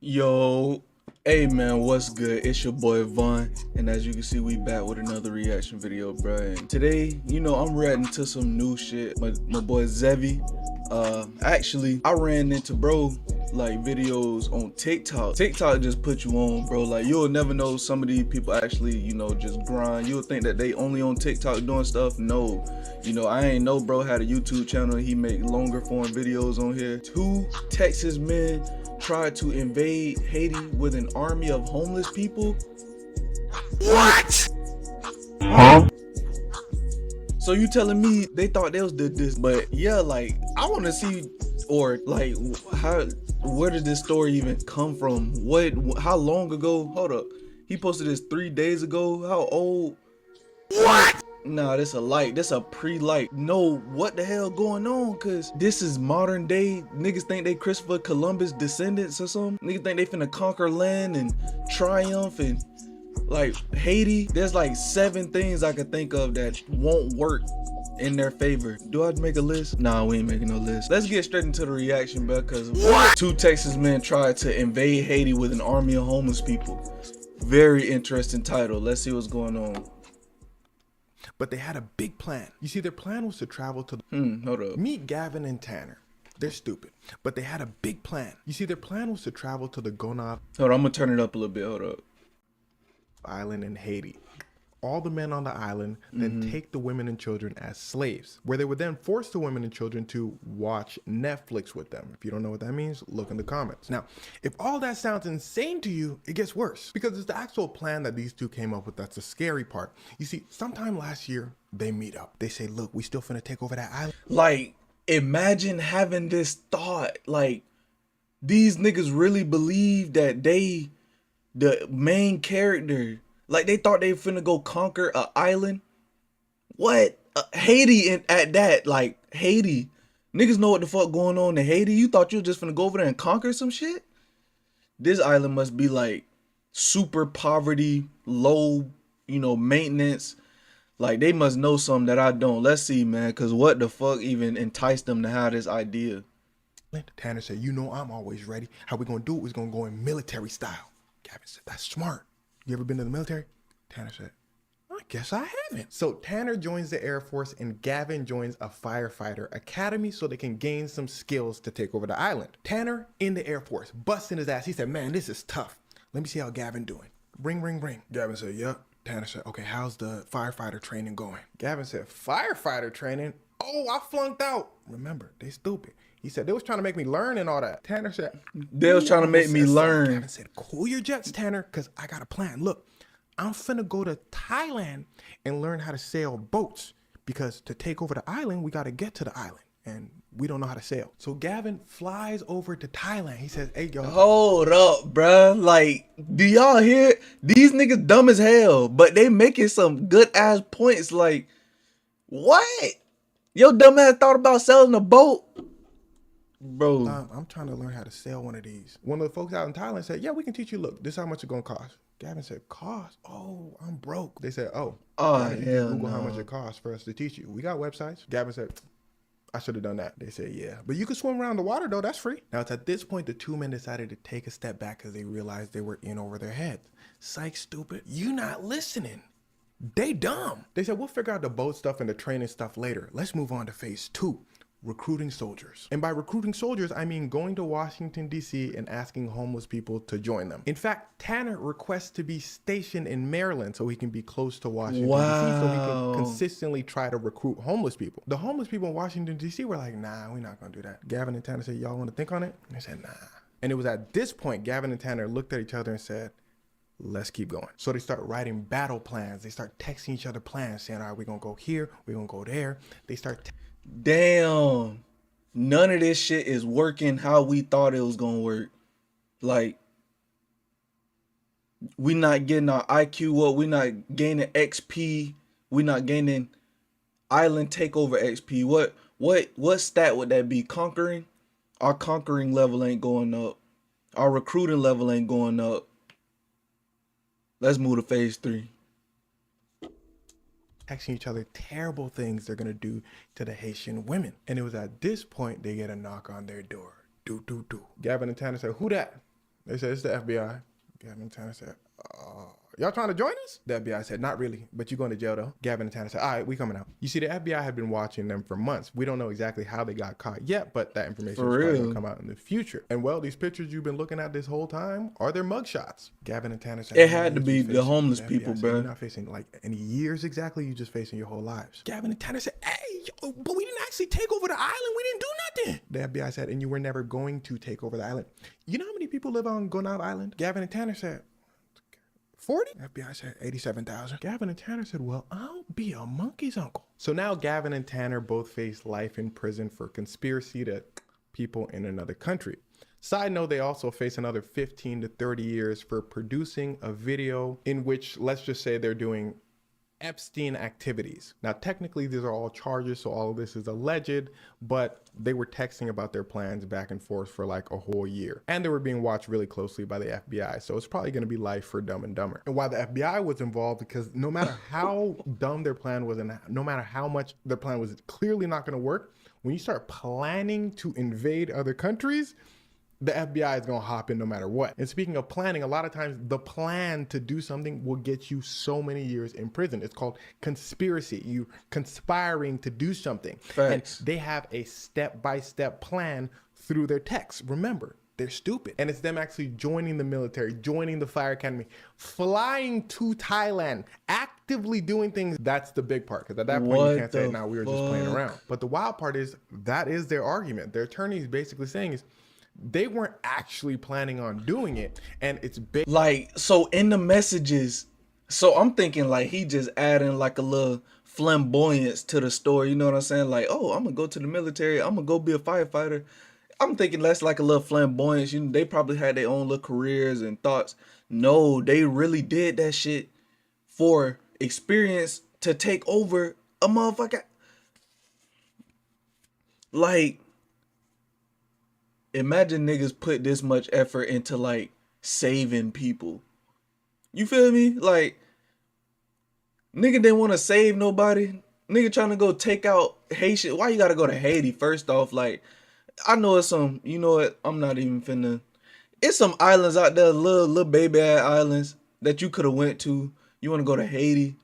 Yo, hey man, what's good? It's your boy Vaughn, and as you can see, we back with another reaction video, bro. And today, I'm reacting to some new shit. My boy Zevi. Actually, I ran into like videos on TikTok. TikTok just put you on, bro. Like you'll never know some of these people actually, just grind. You'll think that they only on TikTok doing stuff. No, I ain't know bro had a YouTube channel. He make longer form videos on here. Two Texas men tried to invade Haiti with an army of homeless people. What? Huh? So you telling me they thought they was did this? But yeah, like I want to see, or like where did this story even come from? How long ago? Hold up, he posted this 3 days ago. How old? What? Nah, this a pre-like. No, what the hell going on? Cause this is modern day. Niggas think they Christopher Columbus descendants or something. Niggas think they finna conquer land and triumph and like Haiti. There's like 7 things I could think of that won't work in their favor. Do I make a list? Nah, we ain't making no list. Let's get straight into the reaction, bro. Cause what? 2 Texas men tried to invade Haiti with an army of homeless people. Very interesting title. Let's see what's going on. But they had a big plan. You see, their plan was to travel to Hold up. meet Gavin and Tanner. They're stupid, but they had a big plan. You see, their plan was to travel to the Gonave Hold on, I'm gonna turn it up a little bit. Hold up. Island in Haiti. All the men on the island then take the women and children as slaves, where they would then force the women and children to watch Netflix with them. If you don't know what that means, look in the comments. Now, if all that sounds insane to you, it gets worse, because it's the actual plan that these two came up with that's the scary part. You see, sometime last year, they meet up. They say, look, we still finna take over that island. Like, imagine having this thought. Like, these niggas really believe that the main character, like they thought they finna go conquer an island. What? Haiti at that, like Haiti. Niggas know what the fuck going on in Haiti. You thought you were just finna go over there and conquer some shit? This island must be like super poverty, low, maintenance. Like they must know something that I don't. Let's see, man, cause what the fuck even enticed them to have this idea? Tanner said, I'm always ready. How we gonna do it is gonna go in military style. Gavin said, that's smart. You ever been to the military? Tanner said, I guess I haven't. So Tanner joins the Air Force and Gavin joins a firefighter academy so they can gain some skills to take over the island. Tanner in the Air Force, busting his ass. He said, man, this is tough. Let me see how Gavin doing. Ring, ring, ring. Gavin said, yep. Tanner said, okay, how's the firefighter training going? Gavin said, firefighter training? Oh, I flunked out. Remember, they stupid. He said, they was trying to make me learn and all that. Tanner said, they was trying to make me learn. Gavin said, cool your jets, Tanner, because I got a plan. Look, I'm finna go to Thailand and learn how to sail boats, because to take over the island, we got to get to the island, and we don't know how to sail. So Gavin flies over to Thailand. He says, hey, yo. Hold up, bruh. Like, do y'all hear? These niggas dumb as hell, but they making some good ass points. Like, what? Your dumb ass thought about selling a boat? Bro, I'm trying to learn how to sail one of these. One of the folks out in Thailand said, yeah, we can teach you. Look, this is how much it's going to cost. Gavin said, cost? Oh, I'm broke. They said, oh, hell Google no. how much it costs for us to teach you. We got websites. Gavin said, I should have done that. They said, yeah. But you can swim around the water, though. That's free. Now, it's at this point, the 2 men decided to take a step back because they realized they were in over their heads. Psych, stupid. You not listening. They dumb. They said, we'll figure out the boat stuff and the training stuff later. Let's move on to phase 2. Recruiting soldiers. And by recruiting soldiers, I mean going to Washington, D.C. and asking homeless people to join them. In fact, Tanner requests to be stationed in Maryland so he can be close to Washington, D.C. so he can consistently try to recruit homeless people. The homeless people in Washington, D.C. were like, nah, we're not going to do that. Gavin and Tanner said, y'all want to think on it? And they said, nah. And it was at this point, Gavin and Tanner looked at each other and said, let's keep going. So they start writing battle plans. They start texting each other plans, saying, all right, we're going to go here, we're going to go there. They start damn, none of this shit is working how we thought it was gonna work. Like, we not getting our IQ up, we not gaining XP, we not gaining island takeover XP. What stat would that be? Conquering? Our conquering level ain't going up. Our recruiting level ain't going up. Let's move to phase 3. texting each other terrible things they're gonna do to the Haitian women. And it was at this point they get a knock on their door. Do. Gavin and Tanner said, who that? They said, it's the FBI. Gavin and Tanner said, y'all trying to join us? The FBI said, not really, but you're going to jail though. Gavin and Tanner said, all right, we coming out. You see, the FBI had been watching them for months. We don't know exactly how they got caught yet, but that information is probably going to come out in the future. And well, these pictures you've been looking at this whole time are their mugshots. Gavin and Tanner said, it had to be the homeless people, said, bro. You're not facing like any years exactly. You're just facing your whole lives. Gavin and Tanner said, hey, yo, but we didn't actually take over the island. We didn't do nothing. The FBI said, and you were never going to take over the island. You know how many people live on Gunab Island? Gavin and Tanner said, 40? FBI said 87,000. Gavin and Tanner said, well, I'll be a monkey's uncle. So now Gavin and Tanner both face life in prison for conspiracy to people in another country. Side note, they also face another 15 to 30 years for producing a video in which, let's just say, they're doing Epstein activities. Now, technically, these are all charges, so all of this is alleged, but they were texting about their plans back and forth for like a whole year. And they were being watched really closely by the FBI, so it's probably going to be life for Dumb and Dumber. And why the FBI was involved, because no matter how dumb their plan was and no matter how much their plan was clearly not going to work, when you start planning to invade other countries, the FBI is going to hop in no matter what. And speaking of planning, a lot of times the plan to do something will get you so many years in prison. It's called conspiracy. You conspiring to do something. Facts. And they have a step-by-step plan through their texts. Remember, they're stupid. And it's them actually joining the military, joining the fire academy, flying to Thailand, actively doing things. That's the big part. Because at that point, you can't say, no, we were just playing around. But the wild part is, that is their argument. Their attorney is basically saying is, they weren't actually planning on doing it, and it's big. Like, so in the messages, so I'm thinking like he just adding like a little flamboyance to the story, you know what I'm saying? Like, oh, I'm gonna go to the military, I'm gonna go be a firefighter. I'm thinking that's like a little flamboyance. You know, they probably had their own little careers and thoughts. No, they really did that shit for experience to take over a motherfucker. Like, imagine niggas put this much effort into like saving people. You feel me? Like, nigga didn't want to save nobody. Nigga trying to go take out Haitian. Why you gotta go to Haiti first off? Like, I know it's some, you know what? I'm not even finna. It's some islands out there, little baby ass islands that you could have went to. You want to go to Haiti?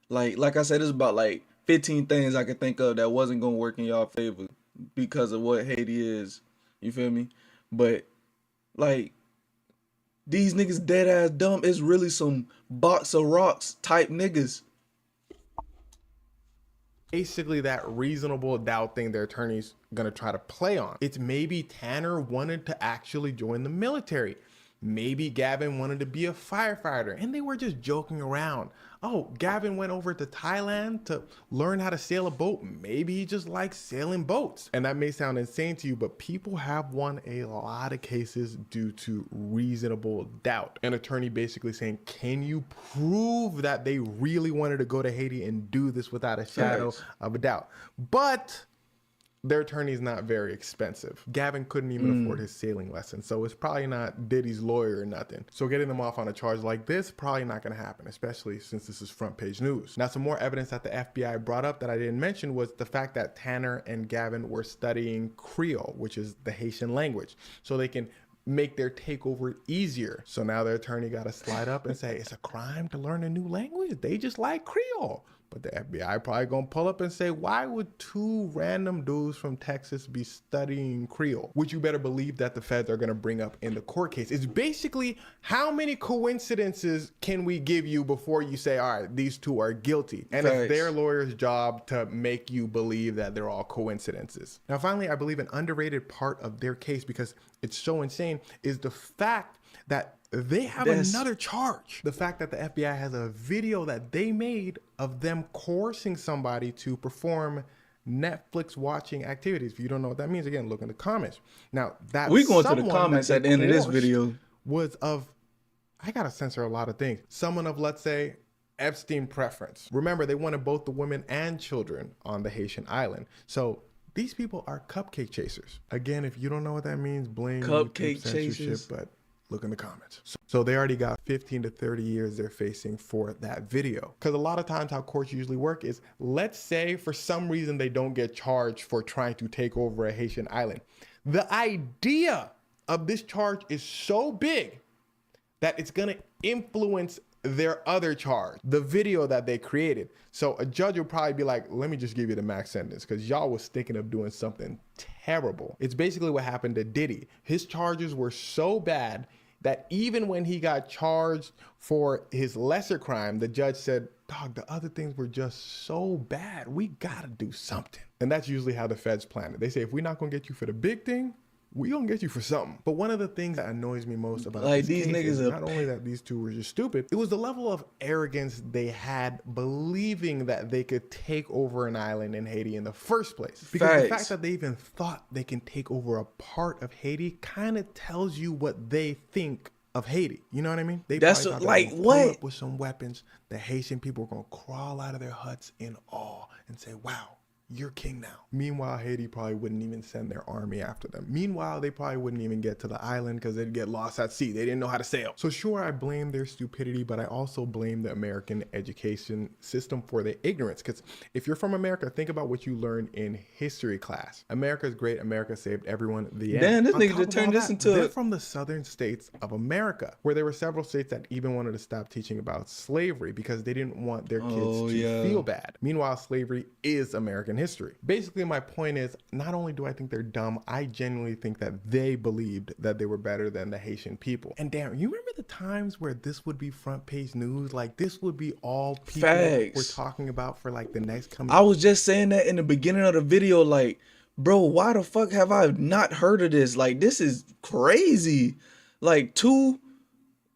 Like I said, it's about like 15 things I could think of that wasn't gonna work in y'all favor because of what Haiti is. You feel me? But like, these niggas dead ass dumb. It's really some box of rocks type niggas. Basically that reasonable doubt thing their attorney's gonna try to play on. It's maybe Tanner wanted to actually join the military. Maybe Gavin wanted to be a firefighter and they were just joking around. Oh, Gavin went over to Thailand to learn how to sail a boat. Maybe he just likes sailing boats. And that may sound insane to you, but people have won a lot of cases due to reasonable doubt. An attorney basically saying, can you prove that they really wanted to go to Haiti and do this without a shadow of a doubt? But their attorney is not very expensive. Gavin couldn't even afford his sailing lesson, so it's probably not Diddy's lawyer or nothing. So getting them off on a charge like this, probably not gonna happen, especially since this is front page news. Now, some more evidence that the FBI brought up that I didn't mention was the fact that Tanner and Gavin were studying Creole, which is the Haitian language, so they can make their takeover easier. So now their attorney got to slide up and say, it's a crime to learn a new language. They just like Creole. But the FBI probably gonna pull up and say, why would two random dudes from Texas be studying Creole? Which you better believe that the feds are gonna bring up in the court case. It's basically, how many coincidences can we give you before you say, all right, these two are guilty? And it's their lawyer's job to make you believe that they're all coincidences. Now, finally, I believe an underrated part of their case, because it's so insane, is the fact that they have another charge. The fact that the FBI has a video that they made of them coercing somebody to perform Netflix watching activities. If you don't know what that means, again, look in the comments. Now, that we going to the comments at the end of this video was of, I gotta censor a lot of things. Someone of, let's say, Epstein preference. Remember, they wanted both the women and children on the Haitian island. So these people are cupcake chasers. Again, if you don't know what that means, blame cupcake YouTube chasers. censorship, but look in the comments. So they already got 15 to 30 years they're facing for that video. Because a lot of times how courts usually work is, let's say for some reason they don't get charged for trying to take over a Haitian island. The idea of this charge is so big that it's gonna influence their other charge, the video that they created. So a judge will probably be like, let me just give you the max sentence because y'all was thinking of doing something terrible. It's basically what happened to Diddy. His charges were so bad that even when he got charged for his lesser crime, the judge said, dog, the other things were just so bad. We gotta do something. And that's usually how the feds plan it. They say, if we're not gonna get you for the big thing, we gonna get you for something. But one of the things that annoys me most about like these niggas is not only that these two were just stupid, it was the level of arrogance they had believing that they could take over an island in Haiti in the first place. Because the fact that they even thought they can take over a part of Haiti kind of tells you what they think of Haiti. You know what I mean? That's like what? Pull up with some weapons, the Haitian people are gonna crawl out of their huts in awe and say, wow, you're king now. Meanwhile, Haiti probably wouldn't even send their army after them. Meanwhile, they probably wouldn't even get to the island because they'd get lost at sea. They didn't know how to sail. So sure, I blame their stupidity, but I also blame the American education system for their ignorance. Because if you're from America, think about what you learned in history class. America's great. America saved everyone. The end. Damn, this nigga just turned this into They're from the southern states of America, where there were several states that even wanted to stop teaching about slavery because they didn't want their kids to feel bad. Meanwhile, slavery is American history. Basically, my point is, not only do I think they're dumb, I genuinely think that they believed that they were better than the Haitian people. And damn, you remember the times where this would be front page news? Like, this would be all people were talking about for like the next coming. I was just saying that in the beginning of the video, like, bro, why the fuck have I not heard of this? Like, this is crazy. Like,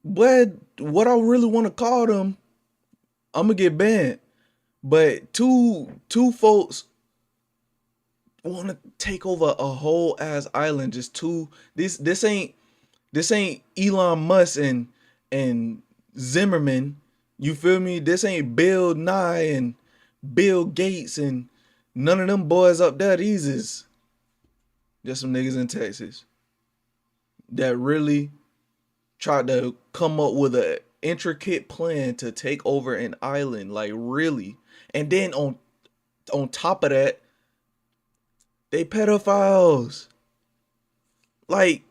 what I really want to call them, I'm gonna get banned. But two folks want to take over a whole ass island. Just two. This ain't Elon Musk and Zimmerman. You feel me? This ain't Bill Nye and Bill Gates and none of them boys up there. These is just some niggas in Texas that really tried to come up with an intricate plan to take over an island. Like, really. And then on top of that, they pedophiles. Like,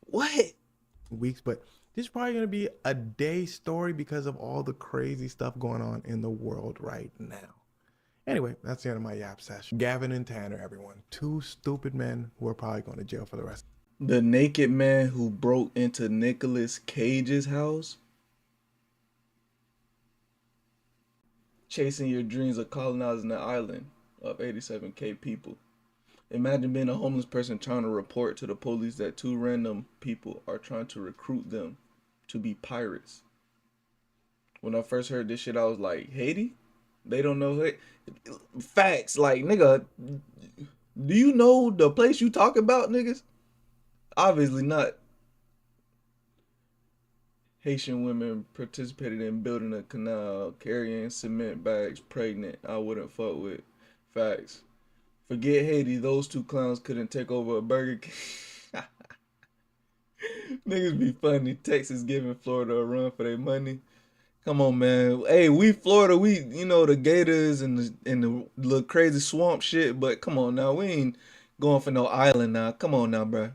what? Weeks, but this is probably gonna be a day story because of all the crazy stuff going on in the world right now. Anyway, that's the end of my yap session. Gavin and Tanner, everyone. Two stupid men who are probably going to jail for the rest. The naked man who broke into Nicolas Cage's house. Chasing your dreams of colonizing an island of 87,000 people. Imagine being a homeless person trying to report to the police that two random people are trying to recruit them to be pirates. When I first heard this shit, I was like, Haiti? They don't know Haiti? Facts. Like, nigga, do you know the place you talk about, niggas? Obviously not. Haitian women participated in building a canal, carrying cement bags, pregnant. I wouldn't fuck with. Facts. Forget Haiti. Those two clowns couldn't take over a Burger King. Niggas be funny. Texas giving Florida a run for their money. Come on, man. Hey, we Florida. We, you know, the gators and the little crazy swamp shit. But come on now. We ain't going for no island now. Come on now, bro.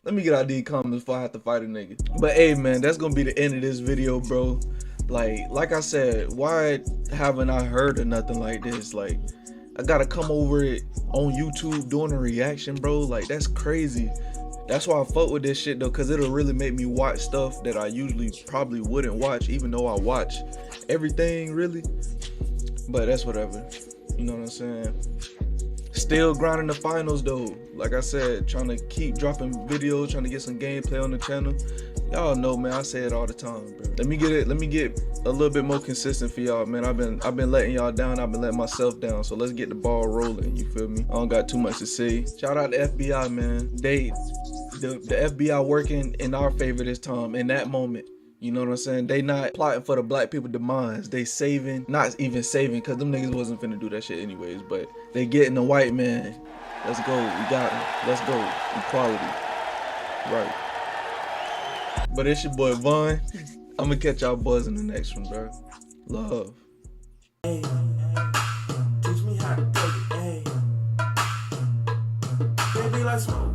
Let me get out these comments before I have to fight a nigga. But hey, man, that's gonna be the end of this video, bro. Like I said, why haven't I heard of nothing like this? Like, I gotta come over it on YouTube doing a reaction, bro. Like, that's crazy. That's why I fuck with this shit though, cause it'll really make me watch stuff that I usually probably wouldn't watch, even though I watch everything really. But that's whatever. You know what I'm saying? Still grinding the finals though. Like I said, trying to keep dropping videos, trying to get some gameplay on the channel. Y'all know, man, I say it all the time, bro. Let me get a little bit more consistent for y'all, man. I've been letting y'all down. I've been letting myself down. So let's get the ball rolling. You feel me? I don't got too much to say. Shout out to FBI, man. The FBI working in our favor this time in that moment. You know what I'm saying? They not plotting for the black people demise. They saving, not even saving, because them niggas wasn't finna do that shit anyways, but they getting the white man. Let's go. We got him. Let's go. Equality. Right. But it's your boy Vaughn. I'm gonna catch y'all boys in the next one, bro. Love. Hey, teach me how to take it, hey. Baby, let's smoke.